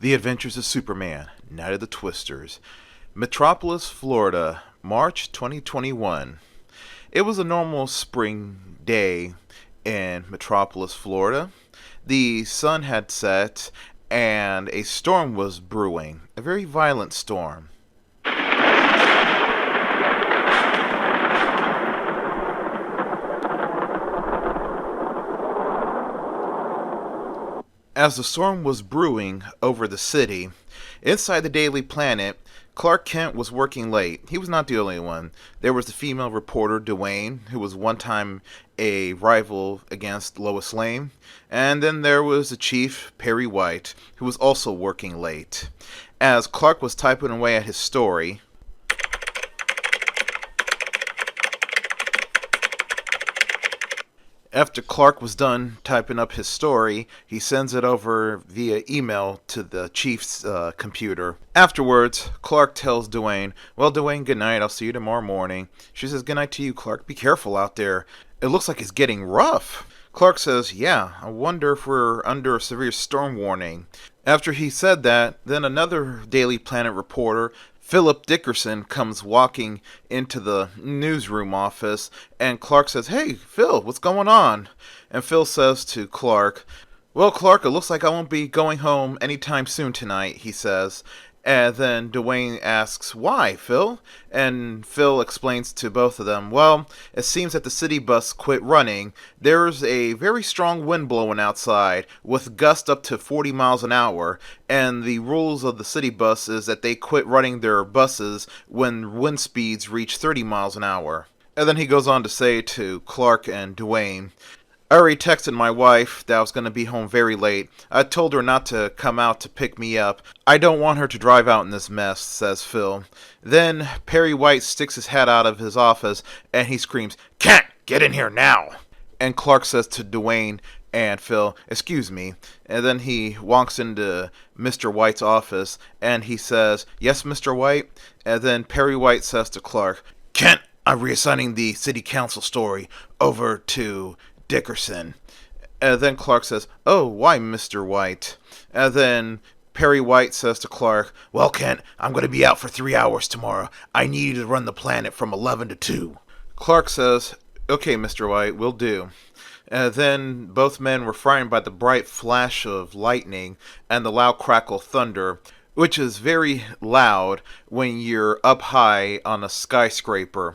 The Adventures of Superman, Night of the Twisters, Metropolis, Florida, March 2021. It was a normal spring day in Metropolis, Florida. The sun had set and a storm was brewing, a very violent storm. As the storm was brewing over the city, inside the Daily Planet, Clark Kent was working late. He was not the only one. There was the female reporter, Dwayne, who was one time a rival against Lois Lane. And then there was the chief, Perry White, who was also working late. As Clark was typing away at his story, after Clark was done typing up his story, he sends it over via email to the chief's computer. Afterwards, Clark tells Dwayne, "Well, Dwayne, good night. I'll see you tomorrow morning." She says, "Good night to you, Clark. Be careful out there. It looks like it's getting rough." Clark says, "Yeah, I wonder if we're under a severe storm warning." After he said that, then another Daily Planet reporter, Philip Dickerson, comes walking into the newsroom office, and Clark says, "Hey, Phil, what's going on?" And Phil says to Clark, "Well, Clark, it looks like I won't be going home anytime soon tonight," he says. And then Dwayne asks, "Why, Phil?" And Phil explains to both of them, "Well, it seems that the city bus quit running. There's a very strong wind blowing outside, with gusts up to 40 miles an hour, and the rules of the city bus is that they quit running their buses when wind speeds reach 30 miles an hour." And then he goes on to say to Clark and Dwayne, "I already texted my wife that I was going to be home very late. I told her not to come out to pick me up. I don't want her to drive out in this mess," says Phil. Then Perry White sticks his head out of his office and he screams, "Kent, get in here now!" And Clark says to Dwayne and Phil, "Excuse me." And then he walks into Mr. White's office and he says, "Yes, Mr. White?" And then Perry White says to Clark, "Kent, I'm reassigning the city council story over to Dickerson." And then Clark says, "Oh, why, Mr. White?" And then Perry White says to Clark, "Well, Kent, I'm going to be out for 3 hours tomorrow. I need you to run the planet from 11 to 2. Clark says, "Okay, Mr. White, will do." And then both men were frightened by the bright flash of lightning and the loud crackle of thunder, which is very loud when you're up high on a skyscraper.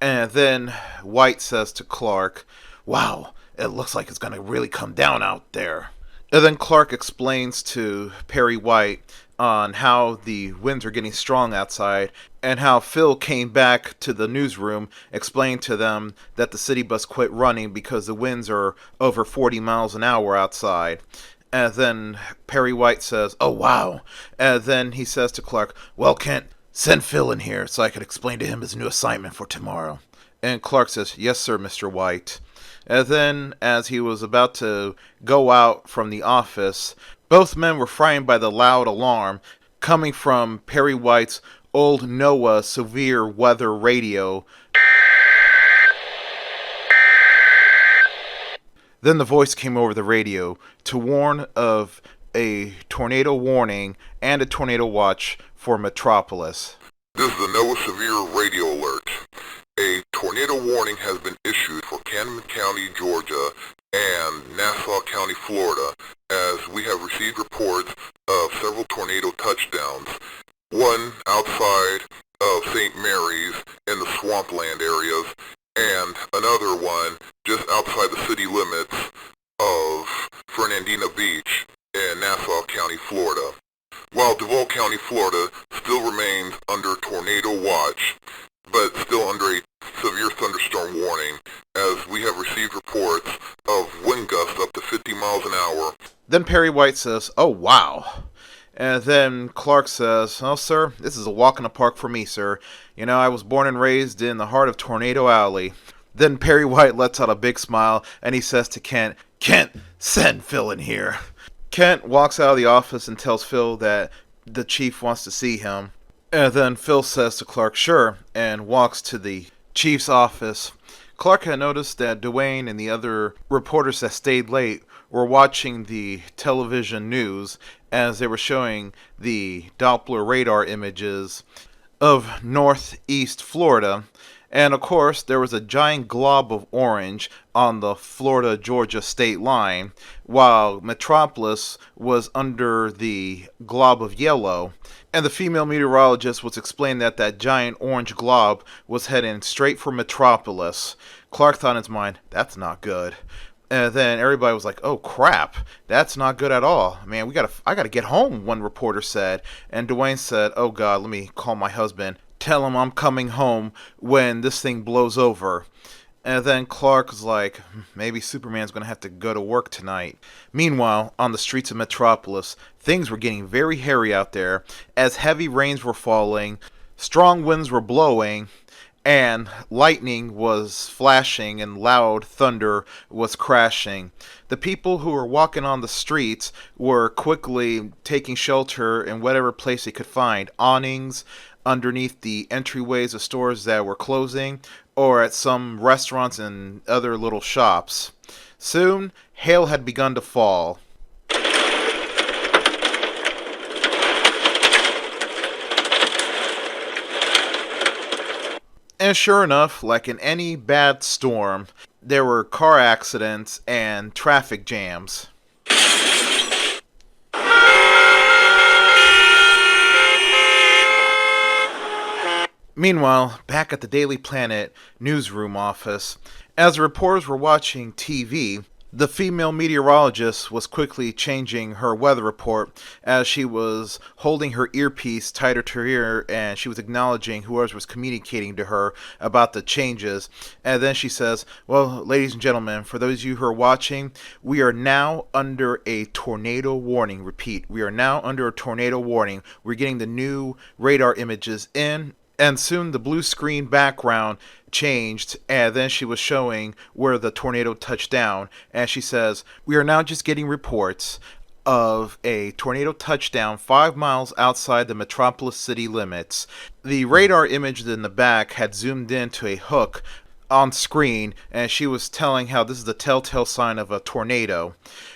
And then White says to Clark, "Wow, it looks like it's going to really come down out there." And then Clark explains to Perry White on how the winds are getting strong outside and how Phil came back to the newsroom, explained to them that the city bus quit running because the winds are over 40 miles an hour outside. And then Perry White says, "Oh, wow." And then he says to Clark, "Well, Kent, send Phil in here so I could explain to him his new assignment for tomorrow." And Clark says, "Yes, sir, Mr. White." And then, as he was about to go out from the office, both men were frightened by the loud alarm coming from Perry White's old NOAA severe weather radio. Then the voice came over the radio to warn of a tornado warning and a tornado watch for Metropolis. "This is a NOAA severe radio alert. A tornado warning has been issued for Camden County, Georgia, and Nassau County, Florida, as we have received reports of several tornado touchdowns. One outside of St. Mary's in the swampland areas, and another one just outside the city limits of Fernandina Beach in Nassau County, Florida. While Duval County, Florida still remains under tornado watch, but still under a severe thunderstorm warning, as we have received reports of wind gusts up to 50 miles an hour." Then Perry White says, "Oh, wow." And then Clark says, "Oh, sir, this is a walk in the park for me, sir. You know, I was born and raised in the heart of Tornado Alley." Then Perry White lets out a big smile, and he says to Kent, "Kent, send Phil in here." Kent walks out of the office and tells Phil that the chief wants to see him. And then Phil says to Clark, "Sure," and walks to the chief's office. Clark had noticed that Dwayne and the other reporters that stayed late were watching the television news as they were showing the Doppler radar images of northeast Florida. And of course, there was a giant glob of orange on the Florida-Georgia state line, while Metropolis was under the glob of yellow. And the female meteorologist was explaining that that giant orange glob was heading straight for Metropolis. Clark thought in his mind, that's not good. And then everybody was like, "Oh crap, that's not good at all, man. I gotta get home." One reporter said, and Dwayne said, "Oh God, let me call my husband. Tell him I'm coming home when this thing blows over." And then Clark was like, maybe Superman's gonna have to go to work tonight. Meanwhile, on the streets of Metropolis, things were getting very hairy out there as heavy rains were falling, strong winds were blowing, and lightning was flashing and loud thunder was crashing. The people who were walking on the streets were quickly taking shelter in whatever place they could find, awnings underneath the entryways of stores that were closing, or at some restaurants and other little shops. Soon, hail had begun to fall. And sure enough, like in any bad storm, there were car accidents and traffic jams. Meanwhile, back at the Daily Planet newsroom office, as the reporters were watching TV, the female meteorologist was quickly changing her weather report as she was holding her earpiece tighter to her ear, and she was acknowledging whoever was communicating to her about the changes. And then she says, "Well, ladies and gentlemen, for those of you who are watching, we are now under a tornado warning." Repeat, we are now under a tornado warning. We're getting the new radar images in. And soon the blue screen background changed, and then she was showing where the tornado touched down. And she says, "We are now just getting reports of a tornado touchdown 5 miles outside the Metropolis city limits." The radar image in the back had zoomed into a hook on screen, and she was telling how this is the telltale sign of a tornado.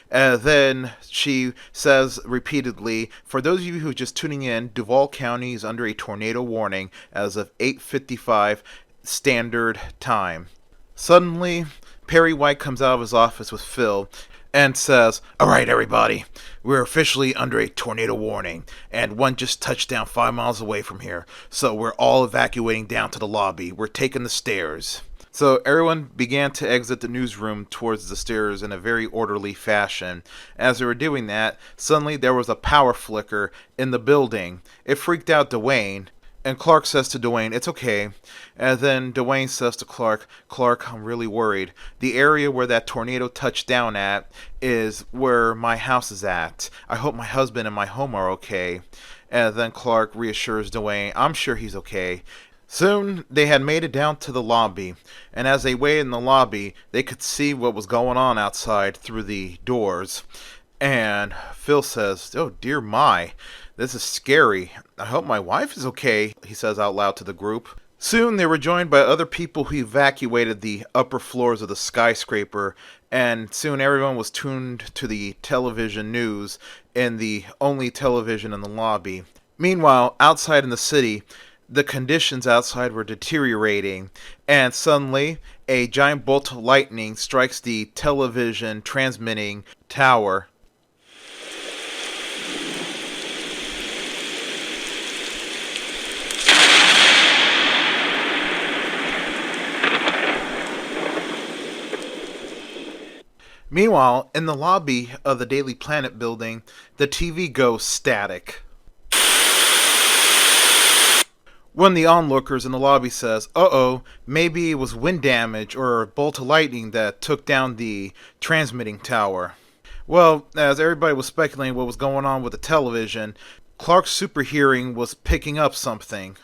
And then she says repeatedly, "For those of you who are just tuning in, Duval County is under a tornado warning as of 8:55 standard time." Suddenly, Perry White comes out of his office with Phil and says, "All right, everybody, we're officially under a tornado warning, and one just touched down 5 miles away from here, so we're all evacuating down to the lobby. We're taking the stairs." So everyone began to exit the newsroom towards the stairs in a very orderly fashion. As they were doing that, suddenly there was a power flicker in the building. It freaked out Dwayne, and Clark says to Dwayne, "It's okay." And then Dwayne says to Clark, "Clark, I'm really worried. The area where that tornado touched down at is where my house is at. I hope my husband and my home are okay." And then Clark reassures Dwayne, "I'm sure he's okay." Soon they had made it down to the lobby, and as they waited in the lobby, they could see what was going on outside through the doors. And Phil says, "Oh dear my, this is scary. I hope my wife is okay," he says out loud to the group. Soon they were joined by other people who evacuated the upper floors of the skyscraper, and soon everyone was tuned to the television news in the only television in the lobby. Meanwhile, outside in the city, the conditions outside were deteriorating, and suddenly a giant bolt of lightning strikes the television transmitting tower. Meanwhile, in the lobby of the Daily Planet building, the TV goes static. One of the onlookers in the lobby says, "Uh-oh, maybe it was wind damage or a bolt of lightning that took down the transmitting tower." Well, as everybody was speculating what was going on with the television, Clark's super hearing was picking up something.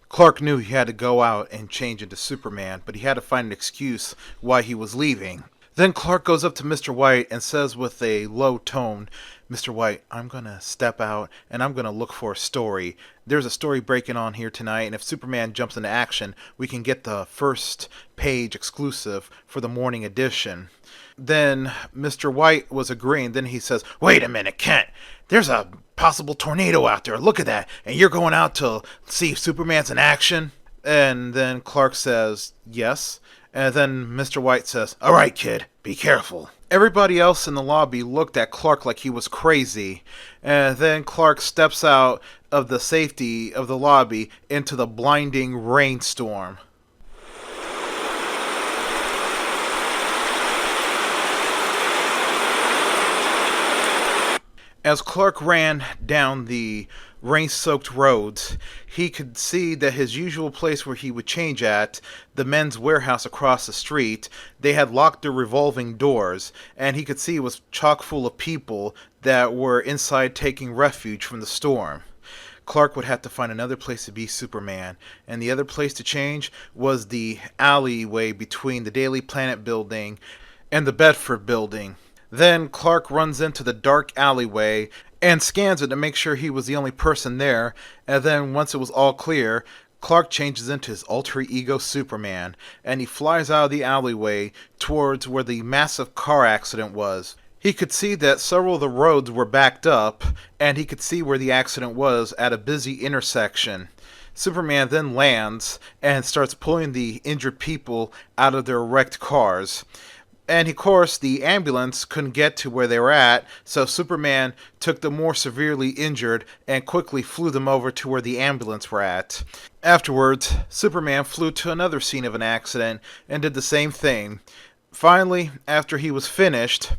Clark knew he had to go out and change into Superman, but he had to find an excuse why he was leaving. Then Clark goes up to Mr. White and says with a low tone, "Mr. White, I'm going to step out and I'm going to look for a story. There's a story breaking on here tonight, and if Superman jumps into action, we can get the first page exclusive for the morning edition." Then Mr. White was agreeing. Then he says, "Wait a minute, Kent. There's a possible tornado out there. Look at that. And you're going out to see if Superman's in action?" And then Clark says, "Yes." And then Mr. White says, "All right, kid, be careful." Everybody else in the lobby looked at Clark like he was crazy. And then Clark steps out of the safety of the lobby into the blinding rainstorm. As Clark ran down the rain-soaked roads, he could see that his usual place where he would change at, the men's warehouse across the street, they had locked their revolving doors, and he could see it was chock full of people that were inside taking refuge from the storm. Clark would have to find another place to be Superman, and the other place to change was the alleyway between the Daily Planet building and the Bedford building. Then Clark runs into the dark alleyway and scans it to make sure he was the only person there, and then once it was all clear, Clark changes into his alter ego Superman, and he flies out of the alleyway towards where the massive car accident was. He could see that several of the roads were backed up, and he could see where the accident was at a busy intersection. Superman then lands and starts pulling the injured people out of their wrecked cars. And of course, the ambulance couldn't get to where they were at, so Superman took the more severely injured and quickly flew them over to where the ambulance were at. Afterwards, Superman flew to another scene of an accident and did the same thing. Finally, after he was finished,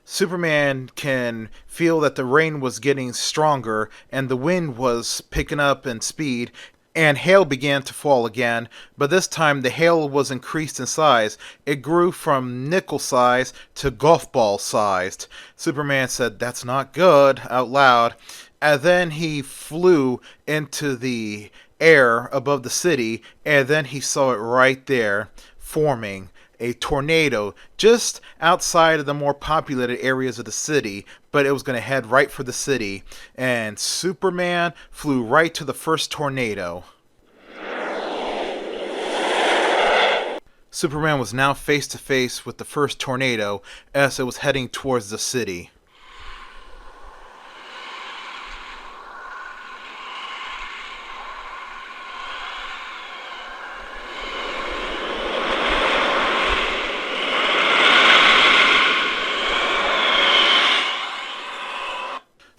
Superman can feel that the rain was getting stronger and the wind was picking up in speed, and hail began to fall again, but this time the hail was increased in size. It grew from nickel size to golf ball sized. Superman said, "That's not good," out loud, and then he flew into the air above the city, and then he saw it right there, forming a tornado just outside of the more populated areas of the city, but it was going to head right for the city, and Superman flew right to the first tornado. Superman was now face to face with the first tornado as it was heading towards the city.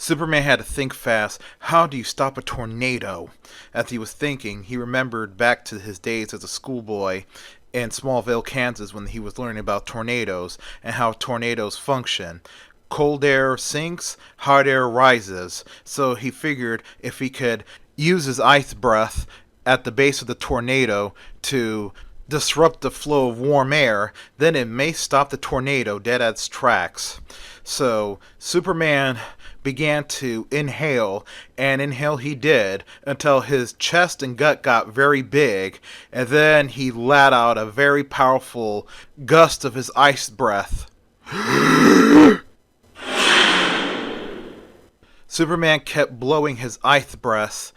Superman had to think fast. How do you stop a tornado? As he was thinking, he remembered back to his days as a schoolboy in Smallville, Kansas, when he was learning about tornadoes and how tornadoes function. Cold air sinks, hot air rises. So he figured if he could use his ice breath at the base of the tornado to disrupt the flow of warm air, then it may stop the tornado dead at its tracks. So Superman began to inhale, and inhale he did until his chest and gut got very big, and then he let out a very powerful gust of his ice breath. Superman kept blowing his ice breath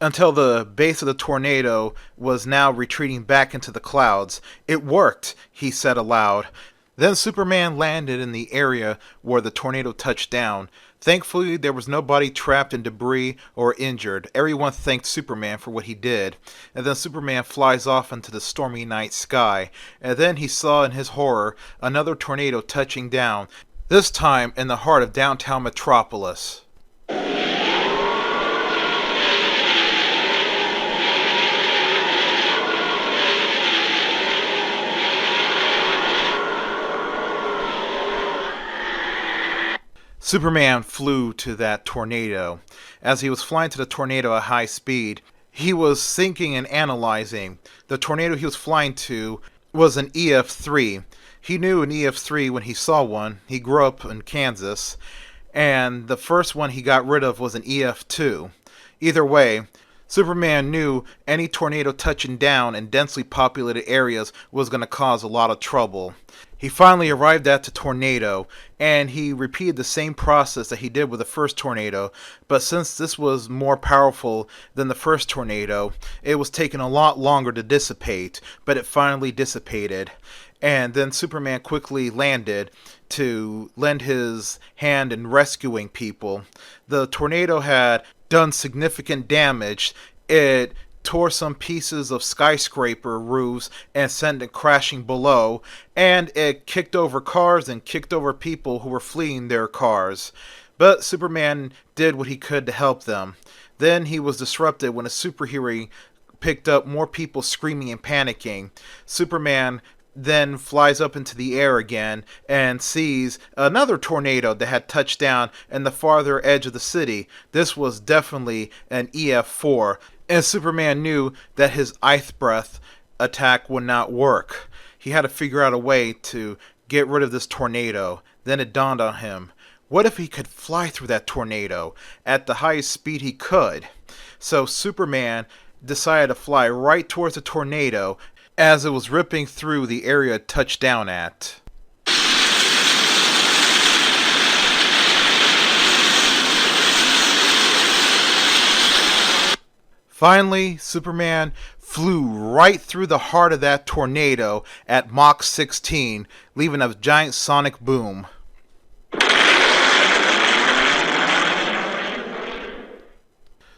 until the base of the tornado was now retreating back into the clouds. "It worked," he said aloud. Then Superman landed in the area where the tornado touched down. Thankfully, there was nobody trapped in debris or injured. Everyone thanked Superman for what he did. And then Superman flies off into the stormy night sky. And then he saw in his horror another tornado touching down, this time in the heart of downtown Metropolis. Superman flew to that tornado. As he was flying to the tornado at high speed, he was thinking and analyzing. The tornado he was flying to was an EF3. He knew an EF3 when he saw one. He grew up in Kansas, and the first one he got rid of was an EF2. Either way, Superman knew any tornado touching down in densely populated areas was going to cause a lot of trouble. He finally arrived at the tornado, and he repeated the same process that he did with the first tornado, but since this was more powerful than the first tornado, it was taking a lot longer to dissipate, but it finally dissipated. And then Superman quickly landed to lend his hand in rescuing people. The tornado had done significant damage. It tore some pieces of skyscraper roofs and sent it crashing below, and it kicked over cars and kicked over people who were fleeing their cars. But Superman did what he could to help them. Then he was disrupted when a superhero picked up more people screaming and panicking. Superman then flies up into the air again and sees another tornado that had touched down in the farther edge of the city. This was definitely an EF4, and Superman knew that his ice breath attack would not work. He had to figure out a way to get rid of this tornado. Then it dawned on him, what if he could fly through that tornado at the highest speed he could? So Superman decided to fly right towards the tornado as it was ripping through the area it touched down at. Finally, Superman flew right through the heart of that tornado at Mach 16, leaving a giant sonic boom.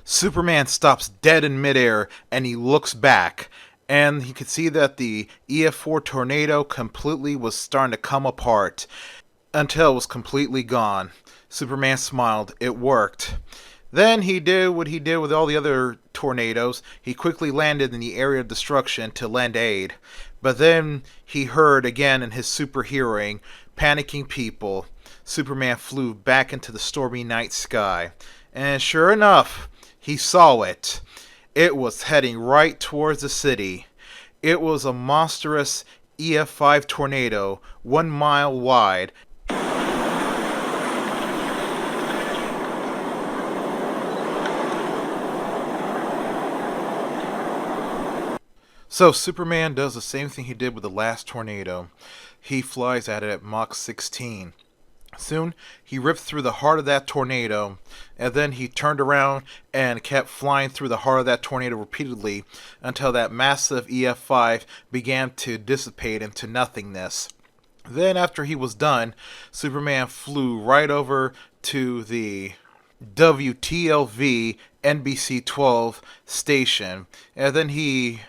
Superman stops dead in midair and he looks back, and he could see that the EF4 tornado completely was starting to come apart until it was completely gone. Superman smiled. It worked. Then he did what he did with all the other tornadoes. He quickly landed in the area of destruction to lend aid. But then he heard again in his super hearing panicking people. Superman flew back into the stormy night sky. And sure enough, he saw it. It was heading right towards the city. It was a monstrous EF5 tornado, 1 mile wide. So Superman does the same thing he did with the last tornado. He flies at it at Mach 16. Soon, he ripped through the heart of that tornado, and then he turned around and kept flying through the heart of that tornado repeatedly until that massive EF5 began to dissipate into nothingness. Then, after he was done, Superman flew right over to the WTLV NBC 12 station, and then he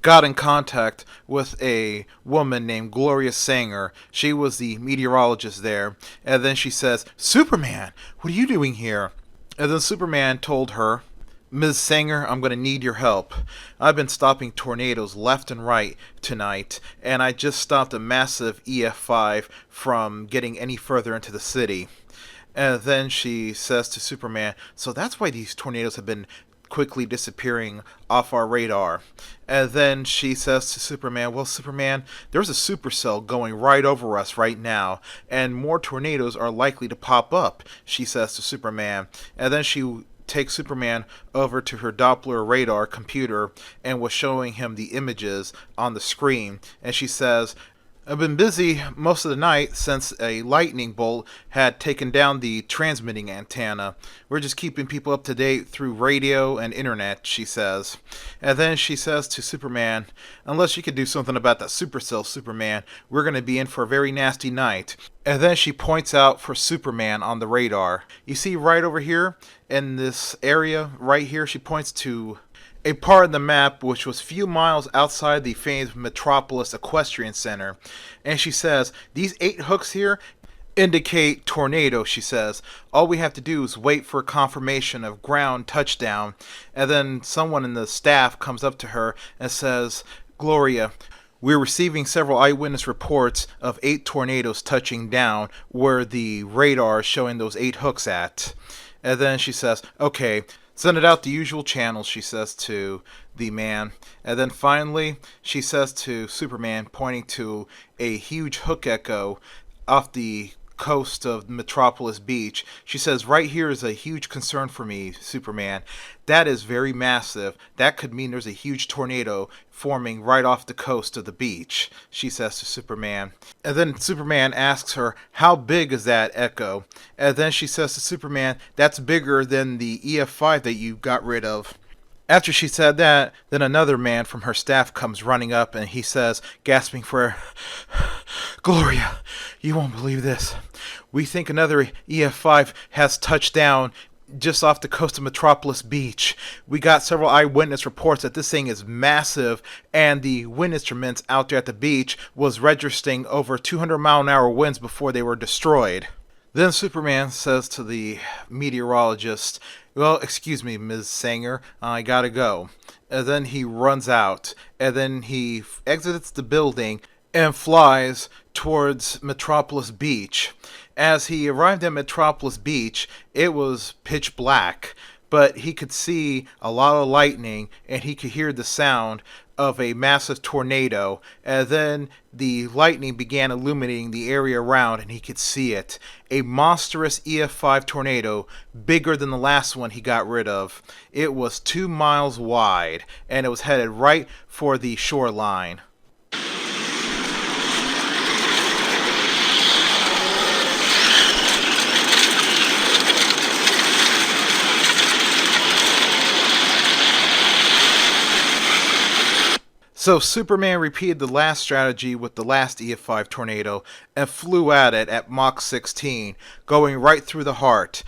got in contact with a woman named Gloria Sanger. She was the meteorologist there. And then she says, Superman, what are you doing here? And then Superman told her, Ms. Sanger, I'm going to need your help. I've been stopping tornadoes left and right tonight, and I just stopped a massive EF5 from getting any further into the city. And then she says to Superman, so that's why these tornadoes have been quickly disappearing off our radar. And then she says to Superman, well, Superman, there's a supercell going right over us right now, and more tornadoes are likely to pop up, she says to Superman. And then she takes Superman over to her Doppler radar computer and was showing him the images on the screen. And she says, I've been busy most of the night since a lightning bolt had taken down the transmitting antenna. We're just keeping people up to date through radio and internet, she says. And then she says to Superman, unless you could do something about that supercell, Superman, we're going to be in for a very nasty night. And then she points out for Superman on the radar. You see right over here in this area, right here, she points to a part of the map which was few miles outside the famed Metropolis Equestrian Center. And she says, these 8 hooks here indicate tornado, she says. All we have to do is wait for confirmation of ground touchdown. And then someone in the staff comes up to her and says, Gloria, we're receiving several eyewitness reports of 8 tornadoes touching down where the radar is showing those 8 hooks at. And then she says, okay, send it out the usual channels, she says to the man. And then finally, she says to Superman, pointing to a huge hook echo off the coast of Metropolis Beach. She says, right here is a huge concern for me, Superman. That is very massive. That could mean there's a huge tornado forming right off the coast of the beach, she says to Superman. And then Superman asks her, how big is that, Echo? And then she says to Superman, that's bigger than the EF5 that you got rid of. After she said that, then another man from her staff comes running up and he says, gasping for air, Gloria, you won't believe this. We think another EF5 has touched down just off the coast of Metropolis Beach. We got several eyewitness reports that this thing is massive, and the wind instruments out there at the beach was registering over 200-mile-an-hour winds before they were destroyed. Then Superman says to the meteorologist, well, excuse me, Ms. Sanger, I gotta go. And then he runs out, and then he exits the building and flies towards Metropolis Beach. As he arrived at Metropolis Beach, it was pitch black, but he could see a lot of lightning, and he could hear the sound of a massive tornado. And then the lightning began illuminating the area around, and he could see it. A monstrous EF5 tornado, bigger than the last one he got rid of. It was 2 miles wide, and it was headed right for the shoreline. So Superman repeated the last strategy with the last EF5 tornado and flew at it at Mach 16, going right through the heart.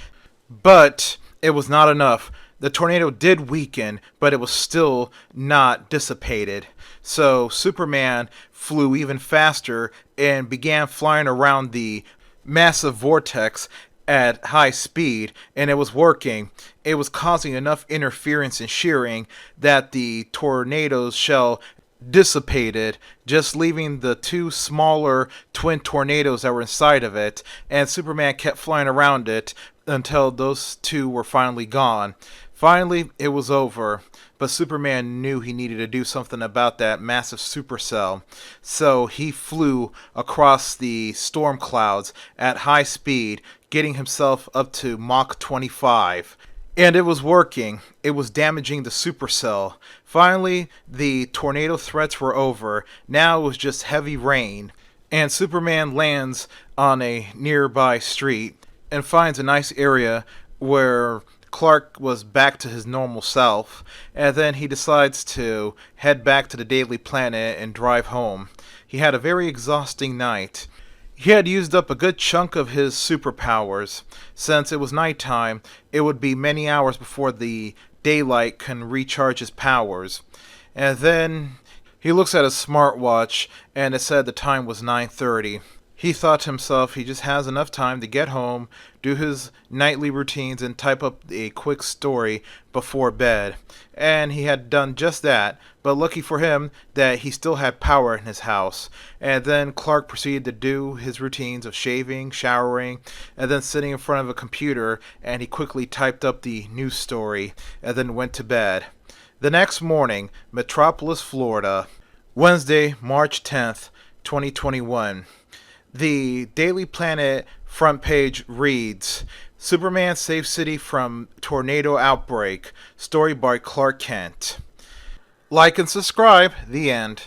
But it was not enough. The tornado did weaken, but it was still not dissipated. So Superman flew even faster and began flying around the massive vortex at high speed, and it was working. It was causing enough interference and shearing that the tornado's shell dissipated, just leaving the 2 smaller twin tornadoes that were inside of it, and Superman kept flying around it until those 2 were finally gone. Finally, it was over, but Superman knew he needed to do something about that massive supercell, so he flew across the storm clouds at high speed, getting himself up to Mach 25. And it was working. It was damaging the supercell. Finally, the tornado threats were over. Now it was just heavy rain. And Superman lands on a nearby street and finds a nice area where Clark was back to his normal self. And then he decides to head back to the Daily Planet and drive home. He had a very exhausting night. He had used up a good chunk of his superpowers. Since it was nighttime, it would be many hours before the daylight can recharge his powers. And then he looks at his smartwatch, and it said the time was 9:30. He thought to himself he just has enough time to get home, do his nightly routines, and type up a quick story before bed. And he had done just that, but lucky for him that he still had power in his house. And then Clark proceeded to do his routines of shaving, showering, and then sitting in front of a computer, and he quickly typed up the news story, and then went to bed. The next morning, Metropolis, Florida, Wednesday, March 10th, 2021. The Daily Planet front page reads, Superman saves city from tornado outbreak. Story by Clark Kent. Like and subscribe. The end.